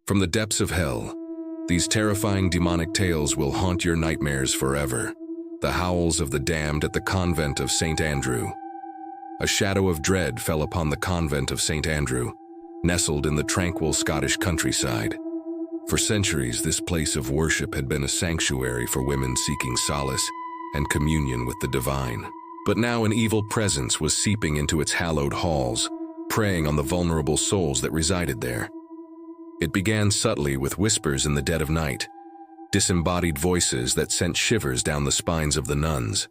From the depths of hell, these terrifying demonic tales will haunt your nightmares forever. The howls of the damned at the convent of St. Andrew. A shadow of dread fell upon the convent of St. Andrew, nestled in the tranquil Scottish countryside. For centuries, this place of worship had been a sanctuary for women seeking solace and communion with the divine. But now an evil presence was seeping into its hallowed halls, preying on the vulnerable souls that resided there. It began subtly with whispers in the dead of night, disembodied voices that sent shivers down the spines of the nuns.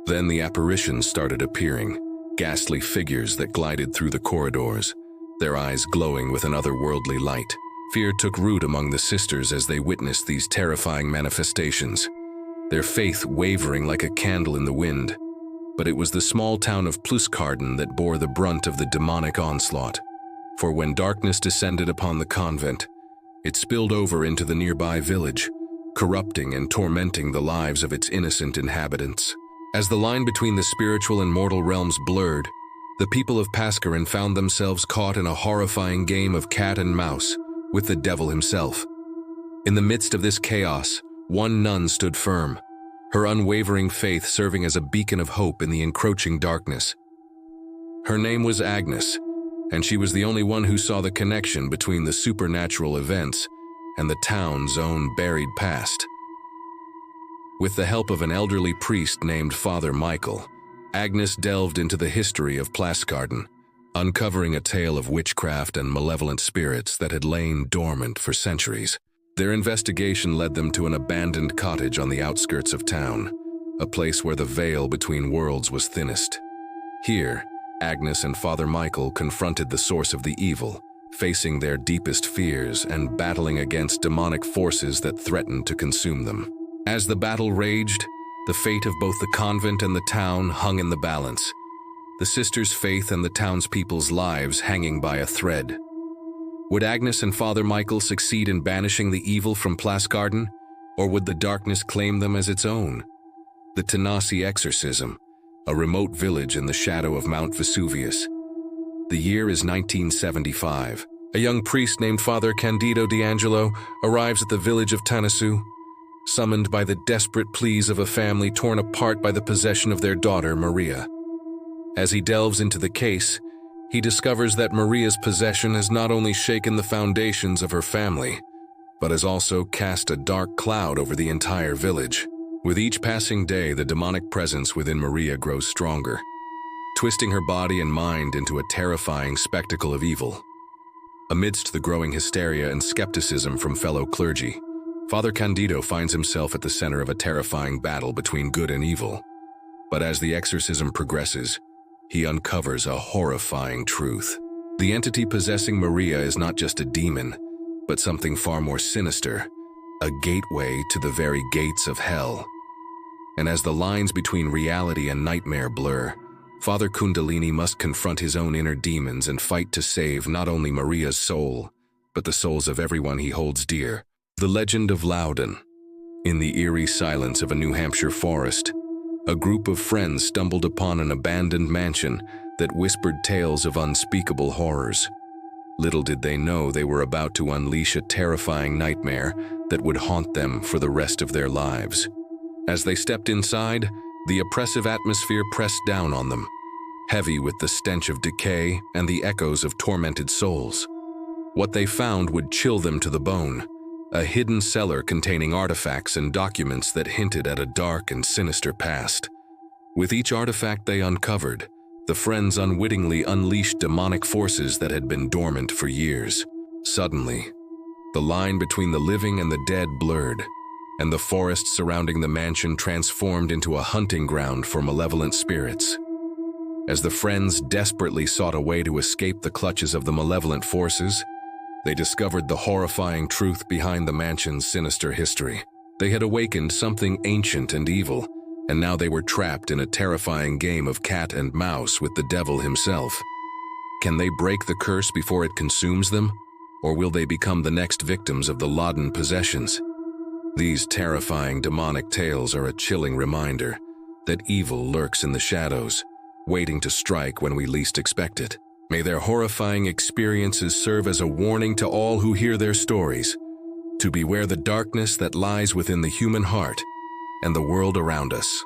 Then the apparitions started appearing, ghastly figures that glided through the corridors, their eyes glowing with an otherworldly light. Fear took root among the sisters as they witnessed these terrifying manifestations, their faith wavering like a candle in the wind. But it was the small town of Pluscarden that bore the brunt of the demonic onslaught. For when darkness descended upon the convent, it spilled over into the nearby village, corrupting and tormenting the lives of its innocent inhabitants. As the line between the spiritual and mortal realms blurred, the people of Pluscarden found themselves caught in a horrifying game of cat and mouse with the devil himself. In the midst of this chaos, one nun stood firm, her unwavering faith serving as a beacon of hope in the encroaching darkness. Her name was Agnes, and she was the only one who saw the connection between the supernatural events and the town's own buried past. With the help of an elderly priest named Father Michael, Agnes delved into the history of Pluscarden, uncovering a tale of witchcraft and malevolent spirits that had lain dormant for centuries. Their investigation led them to an abandoned cottage on the outskirts of town, a place where the veil between worlds was thinnest. Here, Agnes and Father Michael confronted the source of the evil, facing their deepest fears and battling against demonic forces that threatened to consume them. As the battle raged, the fate of both the convent and the town hung in the balance, the sisters' faith and the townspeople's lives hanging by a thread. Would Agnes and Father Michael succeed in banishing the evil from Pluscarden, or would the darkness claim them as its own? The Tanasi Exorcism, a remote village in the shadow of Mount Vesuvius. The year is 1975. A young priest named Father Candido D'Angelo arrives at the village of Tanasu, summoned by the desperate pleas of a family torn apart by the possession of their daughter, Maria. As he delves into the case, he discovers that Maria's possession has not only shaken the foundations of her family, but has also cast a dark cloud over the entire village. With each passing day, the demonic presence within Maria grows stronger, twisting her body and mind into a terrifying spectacle of evil. Amidst the growing hysteria and skepticism from fellow clergy, Father Candido finds himself at the center of a terrifying battle between good and evil. But as the exorcism progresses, he uncovers a horrifying truth. The entity possessing Maria is not just a demon, but something far more sinister, a gateway to the very gates of hell. And as the lines between reality and nightmare blur, Father Kundalini must confront his own inner demons and fight to save not only Maria's soul, but the souls of everyone he holds dear. The Legend of Loudon. In the eerie silence of a New Hampshire forest, a group of friends stumbled upon an abandoned mansion that whispered tales of unspeakable horrors. Little did they know they were about to unleash a terrifying nightmare that would haunt them for the rest of their lives. As they stepped inside, the oppressive atmosphere pressed down on them, heavy with the stench of decay and the echoes of tormented souls. What they found would chill them to the bone, a hidden cellar containing artifacts and documents that hinted at a dark and sinister past. With each artifact they uncovered, the friends unwittingly unleashed demonic forces that had been dormant for years. Suddenly, the line between the living and the dead blurred, and the forest surrounding the mansion transformed into a hunting ground for malevolent spirits. As the friends desperately sought a way to escape the clutches of the malevolent forces, they discovered the horrifying truth behind the mansion's sinister history. They had awakened something ancient and evil, and now they were trapped in a terrifying game of cat and mouse with the devil himself. Can they break the curse before it consumes them, or will they become the next victims of the Loudon possessions? These terrifying demonic tales are a chilling reminder that evil lurks in the shadows, waiting to strike when we least expect it. May their horrifying experiences serve as a warning to all who hear their stories, to beware the darkness that lies within the human heart and the world around us.